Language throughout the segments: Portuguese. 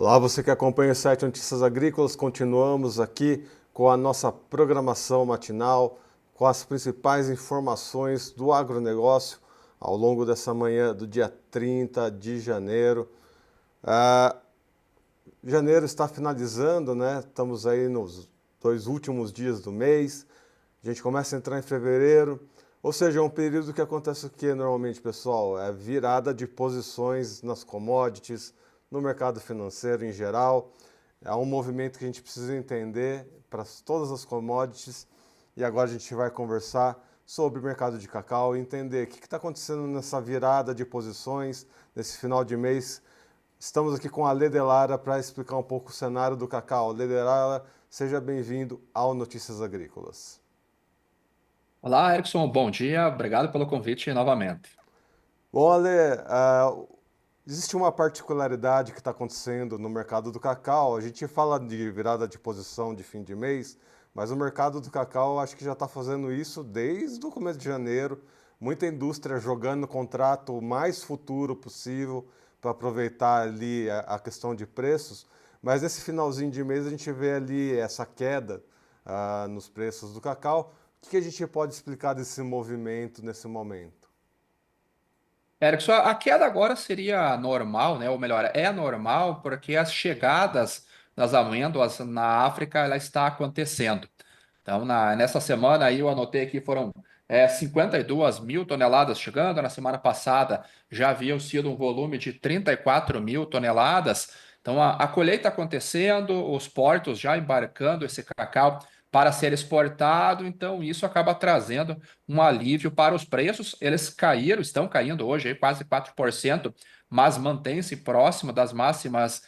Olá, você que acompanha o site Notícias Agrícolas, continuamos aqui com a nossa programação matinal, com as principais informações do agronegócio ao longo dessa manhã do dia 30 de janeiro. Ah, Janeiro está finalizando, né? Estamos aí nos 2 últimos dias do mês. A gente começa a entrar em fevereiro. Ou seja, é um período que acontece o que normalmente, pessoal? É virada de posições nas commodities, no mercado financeiro em geral. É um movimento que a gente precisa entender para todas as commodities. E agora a gente vai conversar sobre o mercado de cacau e entender o que está acontecendo nessa virada de posições, nesse final de mês. Estamos aqui com a Lê Delara para explicar um pouco o cenário do cacau. Lê Delara, seja bem-vindo ao Notícias Agrícolas. Olá, Erickson, bom dia. Obrigado pelo convite novamente. Bom, Ale, existe uma particularidade que está acontecendo no mercado do cacau. A gente fala de virada de posição de fim de mês, mas o mercado do cacau acho que já está fazendo isso desde o começo de janeiro. Muita indústria jogando o contrato o mais futuro possível para aproveitar ali a questão de preços. Mas nesse finalzinho de mês a gente vê ali essa queda nos preços do cacau. O que a gente pode explicar desse movimento nesse momento? Erickson, a queda agora seria normal, né? Ou melhor, é normal porque as chegadas das amêndoas na África ela está acontecendo. Então, nessa semana aí eu anotei que foram 52 mil toneladas chegando. Na semana passada já havia sido um volume de 34 mil toneladas. Então, a colheita acontecendo, os portos já embarcando esse cacau para ser exportado. Então, isso acaba trazendo um alívio para os preços. Eles caíram, estão caindo hoje aí quase 4%, mas mantém-se próximo das máximas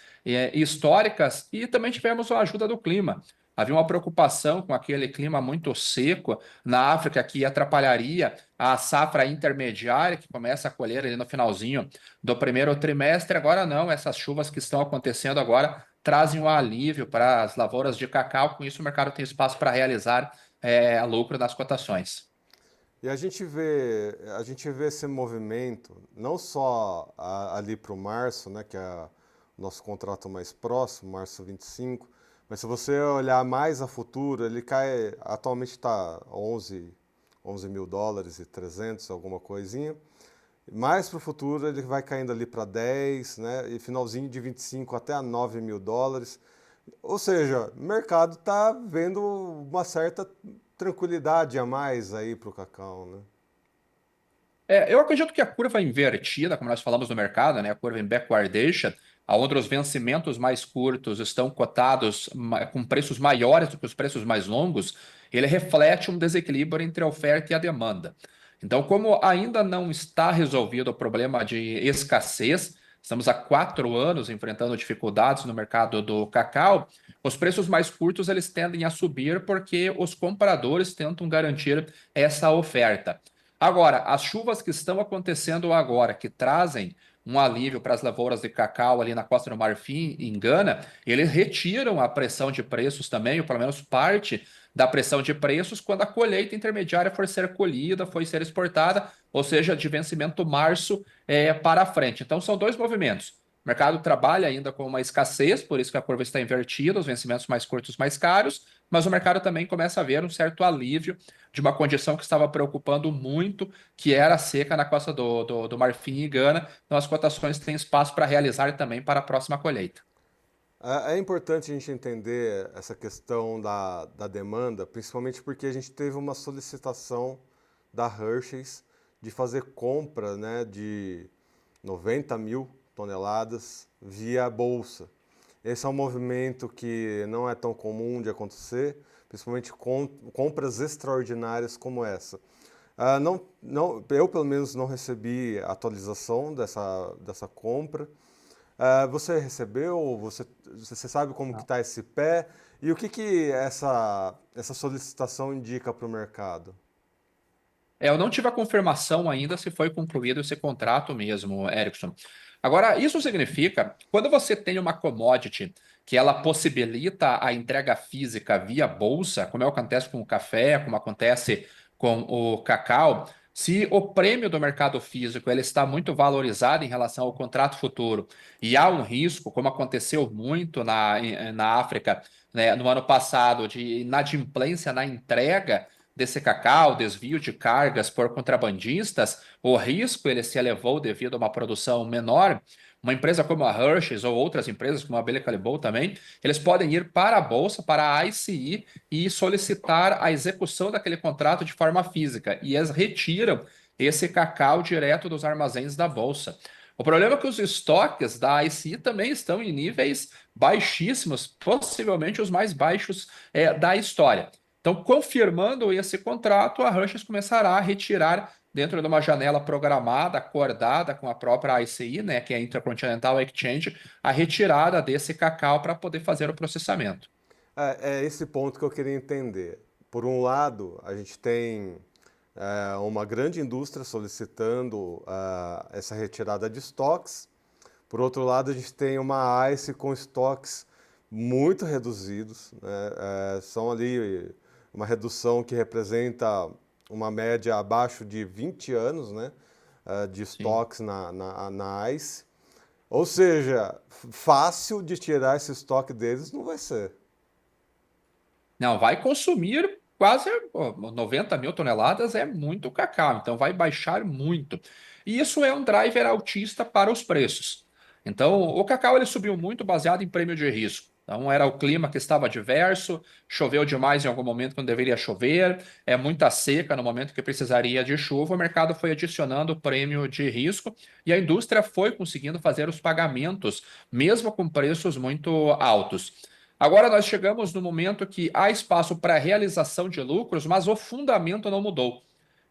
históricas. E também tivemos a ajuda do clima. Havia uma preocupação com aquele clima muito seco na África que atrapalharia a safra intermediária, que começa a colher ali no finalzinho do primeiro trimestre. Agora não, essas chuvas que estão acontecendo agora trazem um alívio para as lavouras de cacau. Com isso, o mercado tem espaço para realizar lucro nas cotações. E a gente vê esse movimento não só ali para o março, né, que é o nosso contrato mais próximo, março 25, mas se você olhar mais a futuro, ele cai, atualmente está 11 mil dólares e 300, alguma coisinha. Mais para o futuro ele vai caindo ali para 10, né, e finalzinho de 25 até a 9 mil dólares. Ou seja, o mercado está vendo uma certa tranquilidade a mais aí para o cacau, né? Eu acredito que a curva invertida, como nós falamos no mercado, né, a curva em backwardation, onde os vencimentos mais curtos estão cotados com preços maiores do que os preços mais longos, ele reflete um desequilíbrio entre a oferta e a demanda. Então, como ainda não está resolvido o problema de escassez, estamos há 4 anos enfrentando dificuldades no mercado do cacau, os preços mais curtos eles tendem a subir porque os compradores tentam garantir essa oferta. Agora, as chuvas que estão acontecendo agora, que trazem um alívio para as lavouras de cacau ali na Costa do Marfim, em Gana, eles retiram a pressão de preços também, ou pelo menos parte da pressão de preços, quando a colheita intermediária for ser colhida, for ser exportada, ou seja, de vencimento março para frente. Então, são dois movimentos. O mercado trabalha ainda com uma escassez, por isso que a curva está invertida, os vencimentos mais curtos mais caros, mas o mercado também começa a ver um certo alívio de uma condição que estava preocupando muito, que era a seca na costa do Marfim e Gana. Então, as cotações têm espaço para realizar também para a próxima colheita. É importante a gente entender essa questão da demanda, principalmente porque a gente teve uma solicitação da Hershey's de fazer compra, né, de 90 mil toneladas via bolsa. Esse é um movimento que não é tão comum de acontecer, principalmente com compras extraordinárias como essa. Eu, pelo menos, não recebi atualização dessa compra. Você recebeu? Você sabe como que está esse pé? E o que essa solicitação indica para o mercado? Eu não tive a confirmação ainda se foi concluído esse contrato mesmo, Erickson. Agora, isso significa, quando você tem uma commodity que ela possibilita a entrega física via bolsa, como acontece com o café, como acontece com o cacau, Se o prêmio do mercado físico ele está muito valorizado em relação ao contrato futuro e há um risco, como aconteceu muito na África, né, no ano passado, de inadimplência na entrega desse cacau, desvio de cargas por contrabandistas, o risco ele se elevou devido a uma produção menor. Uma empresa como a Hershey's ou outras empresas como a Abelha Calibou também, eles podem ir para a bolsa, para a ICI e solicitar a execução daquele contrato de forma física. E eles retiram esse cacau direto dos armazéns da bolsa. O problema é que os estoques da ICI também estão em níveis baixíssimos, possivelmente os mais baixos da história. Então, confirmando esse contrato, a Hershey's começará a retirar dentro de uma janela programada, acordada com a própria ICI, né, que é a Intercontinental Exchange, a retirada desse cacau para poder fazer o processamento. É esse ponto que eu queria entender. Por um lado, a gente tem uma grande indústria solicitando essa retirada de estoques. Por outro lado, a gente tem uma ICE com estoques muito reduzidos, né? São ali uma redução que representa uma média abaixo de 20 anos, né? De Sim. estoques na ICE. Ou seja, fácil de tirar esse estoque deles não vai ser. Não, vai consumir quase 90 mil toneladas, é muito cacau, então vai baixar muito. E isso é um driver altista para os preços. Então, o cacau ele subiu muito baseado em prêmio de risco. Então, era o clima que estava adverso, choveu demais em algum momento quando deveria chover, é muita seca no momento que precisaria de chuva, o mercado foi adicionando prêmio de risco e a indústria foi conseguindo fazer os pagamentos, mesmo com preços muito altos. Agora nós chegamos no momento que há espaço para realização de lucros, mas o fundamento não mudou.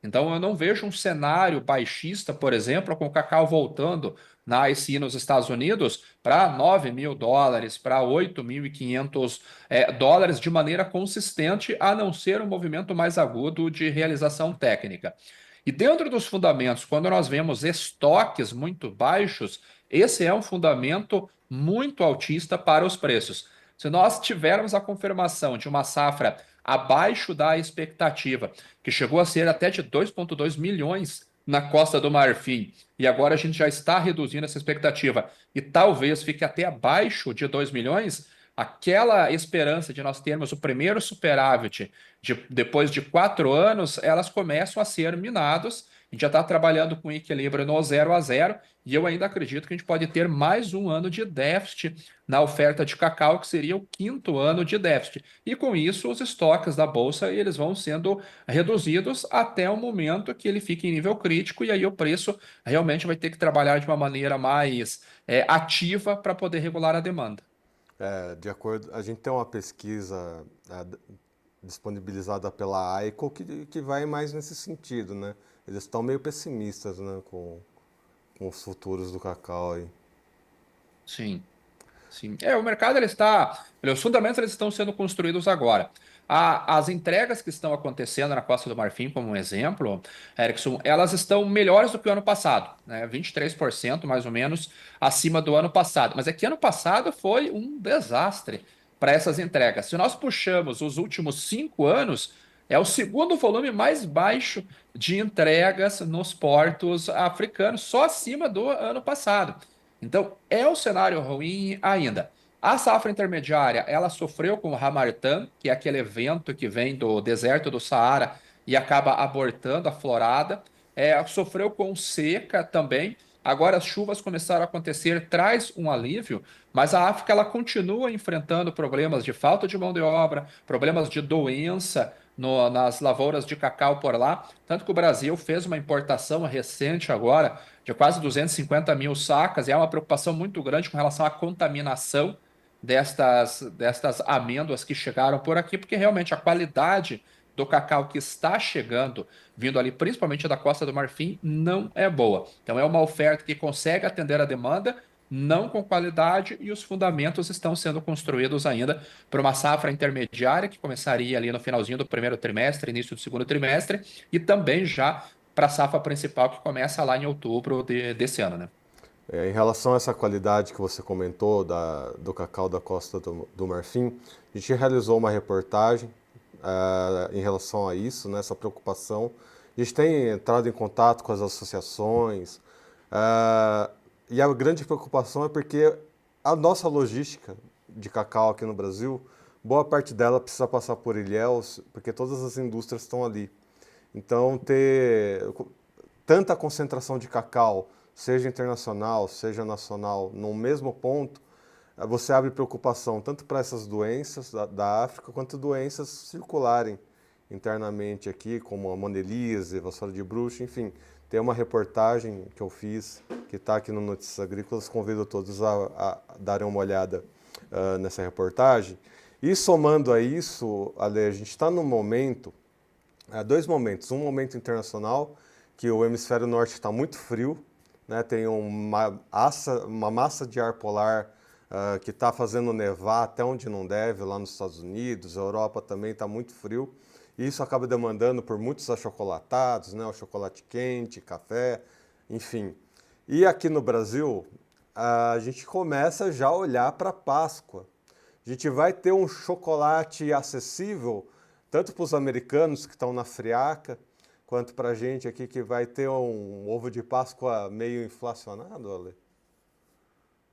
Então eu não vejo um cenário baixista, por exemplo, com o cacau voltando na ICI nos Estados Unidos para 9 mil dólares, para 8.500 dólares de maneira consistente, a não ser um movimento mais agudo de realização técnica. E dentro dos fundamentos, quando nós vemos estoques muito baixos, esse é um fundamento muito altista para os preços. Se nós tivermos a confirmação de uma safra abaixo da expectativa, que chegou a ser até de 2,2 milhões na Costa do Marfim, e agora a gente já está reduzindo essa expectativa e talvez fique até abaixo de 2 milhões, aquela esperança de nós termos o primeiro superávit depois de 4 anos, elas começam a ser minadas. A gente já está trabalhando com equilíbrio no 0 a 0 e eu ainda acredito que a gente pode ter mais um ano de déficit na oferta de cacau, que seria o quinto ano de déficit. E com isso, os estoques da bolsa eles vão sendo reduzidos até o momento que ele fique em nível crítico, e aí o preço realmente vai ter que trabalhar de uma maneira mais ativa para poder regular a demanda. De acordo, a gente tem uma pesquisa disponibilizada pela AICO que vai mais nesse sentido, né? Eles estão meio pessimistas, né, com os futuros do cacau aí. Sim. Sim, o mercado ele está, os fundamentos eles estão sendo construídos agora. As entregas que estão acontecendo na Costa do Marfim, como um exemplo, Erickson, elas estão melhores do que o ano passado, né? 23% mais ou menos acima do ano passado. Mas é que ano passado foi um desastre para essas entregas. Se nós puxamos os últimos 5 anos, é o segundo volume mais baixo de entregas nos portos africanos, só acima do ano passado. Então, é um cenário ruim ainda. A safra intermediária, ela sofreu com o Hamartan, que é aquele evento que vem do deserto do Saara e acaba abortando a florada. Sofreu com seca também. Agora as chuvas começaram a acontecer, traz um alívio, mas a África ela continua enfrentando problemas de falta de mão de obra, problemas de doença nas lavouras de cacau por lá. Tanto que o Brasil fez uma importação recente agora de quase 250 mil sacas, e há uma preocupação muito grande com relação à contaminação destas amêndoas que chegaram por aqui, porque realmente a qualidade do cacau que está chegando, vindo ali principalmente da Costa do Marfim, não é boa. Então é uma oferta que consegue atender a demanda, não com qualidade, e os fundamentos estão sendo construídos ainda para uma safra intermediária que começaria ali no finalzinho do primeiro trimestre, início do segundo trimestre, e também já para a safra principal que começa lá em outubro desse ano, né? Em relação a essa qualidade que você comentou do cacau da Costa do Marfim, a gente realizou uma reportagem em relação a isso, né, essa preocupação, A gente tem entrado em contato com as associações, ah, e a grande preocupação é porque a nossa logística de cacau aqui no Brasil, boa parte dela precisa passar por Ilhéus, porque todas as indústrias estão ali. Então, ter tanta concentração de cacau, seja internacional, seja nacional, no mesmo ponto, você abre preocupação tanto para essas doenças da África, quanto doenças circularem internamente aqui, como a monelise, vassoura de bruxo, enfim. Tem uma reportagem que eu fiz, que está aqui no Notícias Agrícolas, convido todos a darem uma olhada nessa reportagem. E somando a isso, Ale, a gente está num momento, dois momentos. Um momento internacional, que o hemisfério norte está muito frio, né? Tem uma massa de ar polar que está fazendo nevar até onde não deve, lá nos Estados Unidos, a Europa também está muito frio. E isso acaba demandando por muitos achocolatados, né? O chocolate quente, café, enfim. E aqui no Brasil, a gente começa já a olhar para a Páscoa. A gente vai ter um chocolate acessível, tanto para os americanos que estão na friaca, quanto para a gente aqui que vai ter um ovo de Páscoa meio inflacionado, Ale?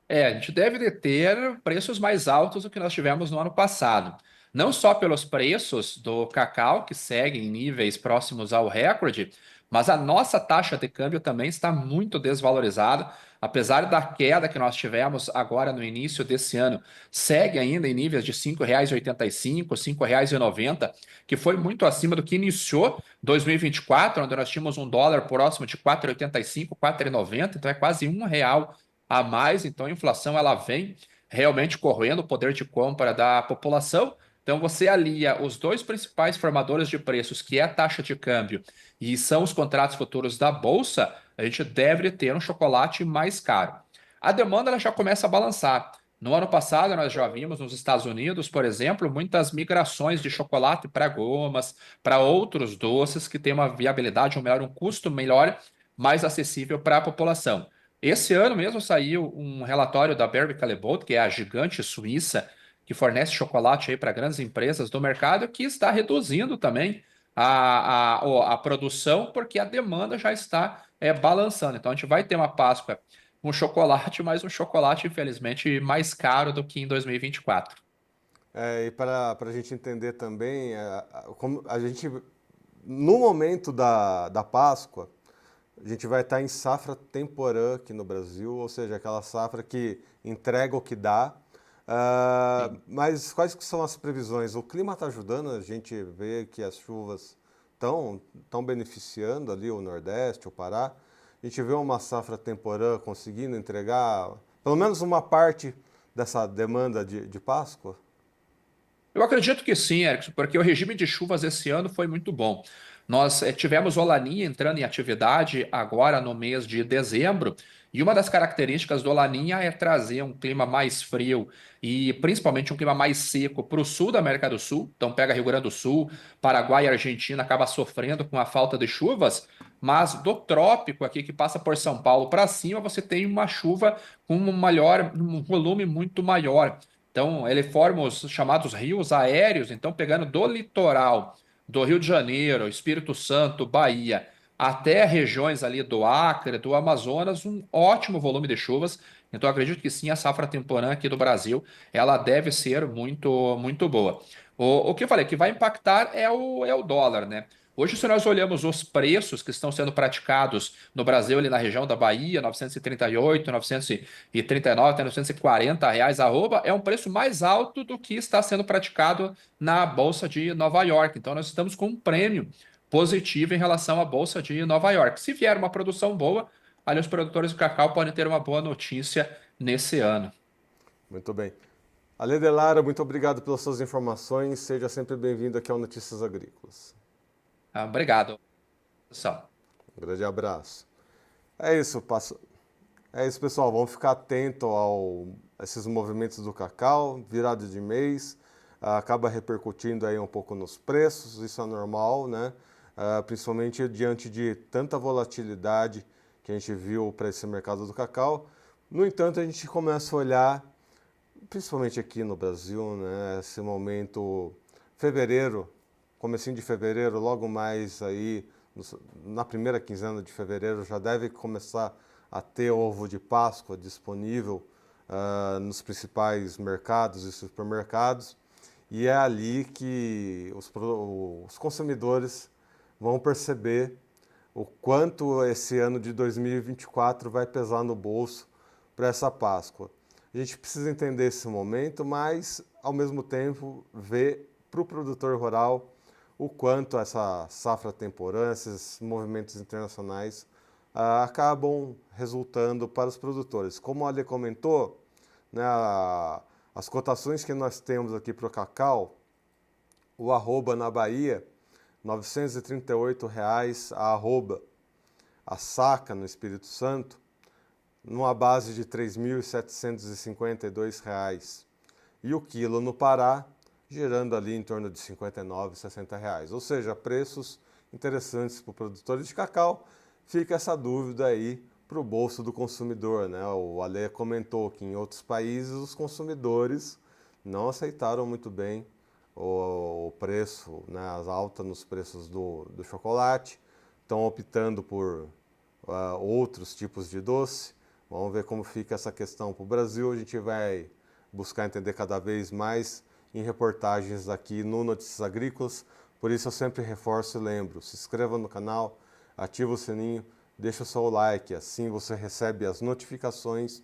A gente deve de ter preços mais altos do que nós tivemos no ano passado. Não só pelos preços do cacau, que seguem em níveis próximos ao recorde, mas a nossa taxa de câmbio também está muito desvalorizada. Apesar da queda que nós tivemos agora no início desse ano, segue ainda em níveis de R$ 5,85, R$ 5,90, que foi muito acima do que iniciou 2024, onde nós tínhamos um dólar próximo de 4,85, 4,90, então é quase R$ 1 a mais, então a inflação ela vem realmente corroendo o poder de compra da população. Então você alia os dois principais formadores de preços, que é a taxa de câmbio e são os contratos futuros da bolsa, a gente deve ter um chocolate mais caro. A demanda ela já começa a balançar. No ano passado, nós já vimos nos Estados Unidos, por exemplo, muitas migrações de chocolate para gomas, para outros doces que têm uma viabilidade, ou melhor, um custo melhor, mais acessível para a população. Esse ano mesmo saiu um relatório da Barry Callebaut, que é a gigante suíça que fornece chocolate aí para grandes empresas do mercado, que está reduzindo também a produção, porque a demanda já está balançando. Então a gente vai ter uma Páscoa com chocolate, mas um chocolate, infelizmente, mais caro do que em 2024. E para a gente entender também, como a gente, no momento da Páscoa, a gente vai estar em safra temporã aqui no Brasil, ou seja, aquela safra que entrega o que dá. Sim. Mas quais que são as previsões? O clima está ajudando, a gente vê que as chuvas estão beneficiando ali o Nordeste, o Pará. A gente vê uma safra temporã conseguindo entregar pelo menos uma parte dessa demanda de Páscoa? Eu acredito que sim, Erickson, porque o regime de chuvas esse ano foi muito bom. Nós tivemos o Laninha entrando em atividade agora no mês de dezembro, e uma das características do Laninha é trazer um clima mais frio e principalmente um clima mais seco para o sul da América do Sul. Então pega Rio Grande do Sul, Paraguai e Argentina acaba sofrendo com a falta de chuvas, mas do trópico aqui que passa por São Paulo para cima, você tem uma chuva com um volume muito maior. Então, ele forma os chamados rios aéreos. Então, pegando do litoral do Rio de Janeiro, Espírito Santo, Bahia, até regiões ali do Acre, do Amazonas, um ótimo volume de chuvas. Então, acredito que sim, a safra temporã aqui do Brasil, ela deve ser muito, muito boa. O que eu falei que vai impactar é o dólar, né? Hoje, se nós olhamos os preços que estão sendo praticados no Brasil, ali na região da Bahia, 938, 939, até R$ 940 arroba, é um preço mais alto do que está sendo praticado na Bolsa de Nova York. Então, nós estamos com um prêmio positivo em relação à Bolsa de Nova York. Se vier uma produção boa, ali os produtores de cacau podem ter uma boa notícia nesse ano. Muito bem. Ale Delara, muito obrigado pelas suas informações. Seja sempre bem-vindo aqui ao Notícias Agrícolas. Obrigado. Só. Um grande abraço. É isso, é isso, pessoal. Vamos ficar atento a esses movimentos do cacau, virada de mês, acaba repercutindo aí um pouco nos preços, isso é normal, né? Principalmente diante de tanta volatilidade que a gente viu para esse mercado do cacau. No entanto, a gente começa a olhar, principalmente aqui no Brasil, né? Esse momento, fevereiro, comecinho de fevereiro, logo mais aí na primeira quinzena de fevereiro já deve começar a ter ovo de Páscoa disponível nos principais mercados e supermercados, e é ali que os consumidores vão perceber o quanto esse ano de 2024 vai pesar no bolso para essa Páscoa. A gente precisa entender esse momento, mas ao mesmo tempo ver para o produtor rural o quanto essa safra temporã, esses movimentos internacionais acabam resultando para os produtores. Como a Ale comentou, né, as cotações que nós temos aqui para o cacau, o arroba na Bahia, R$ 938 a arroba, a saca no Espírito Santo, numa base de R$ 3.752. E o quilo no Pará, girando ali em torno de R$ 59, R$ 60. Ou seja, preços interessantes para o produtor de cacau. Fica essa dúvida aí para o bolso do consumidor, né? O Ale comentou que em outros países os consumidores não aceitaram muito bem o preço, né, as altas nos preços do chocolate, estão optando por outros tipos de doce. Vamos ver como fica essa questão para o Brasil. A gente vai buscar entender cada vez mais em reportagens aqui no Notícias Agrícolas. Por isso eu sempre reforço e lembro, se inscreva no canal, ativa o sininho, deixa o seu like, assim você recebe as notificações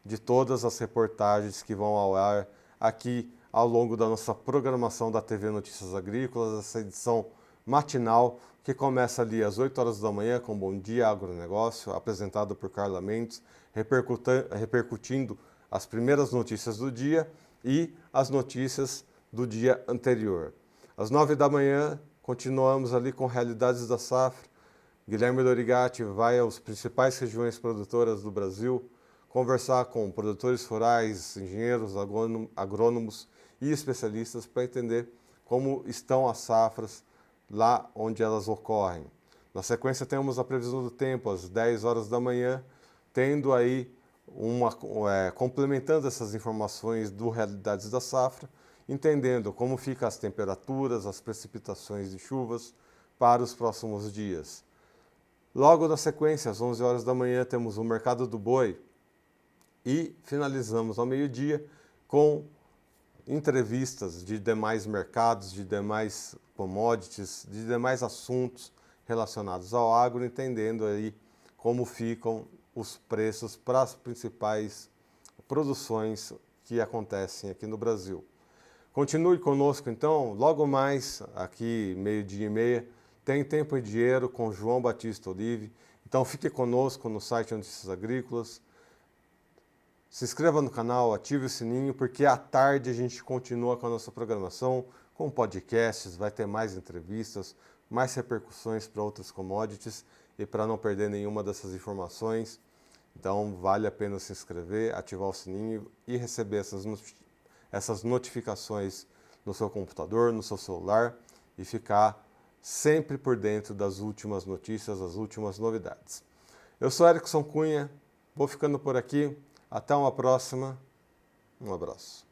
de todas as reportagens que vão ao ar aqui ao longo da nossa programação da TV Notícias Agrícolas, essa edição matinal que começa ali às 8 horas da manhã com Bom Dia Agronegócio, apresentado por Carla Mendes, repercutindo as primeiras notícias do dia e as notícias do dia anterior. Às 9 da manhã, continuamos ali com Realidades da Safra. Guilherme Dorigatti vai às principais regiões produtoras do Brasil conversar com produtores rurais, engenheiros, agrônomos e especialistas para entender como estão as safras lá onde elas ocorrem. Na sequência temos a previsão do tempo às 10 horas da manhã, tendo aí complementando essas informações do Realidades da Safra, entendendo como ficam as temperaturas, as precipitações de chuvas para os próximos dias. Logo na sequência, às 11 horas da manhã, temos o Mercado do Boi e finalizamos ao meio-dia com entrevistas de demais mercados, de demais commodities, de demais assuntos relacionados ao agro, entendendo aí como ficam os preços para as principais produções que acontecem aqui no Brasil. Continue conosco então, logo mais, aqui 12:30, tem Tempo e Dinheiro com João Batista Olive. Então fique conosco no site Notícias Agrícolas. Se inscreva no canal, ative o sininho, porque à tarde a gente continua com a nossa programação, com podcasts, vai ter mais entrevistas, mais repercussões para outras commodities e para não perder nenhuma dessas informações. Então vale a pena se inscrever, ativar o sininho e receber essas notificações no seu computador, no seu celular e ficar sempre por dentro das últimas notícias, das últimas novidades. Eu sou Erickson Cunha, vou ficando por aqui. Até uma próxima. Um abraço.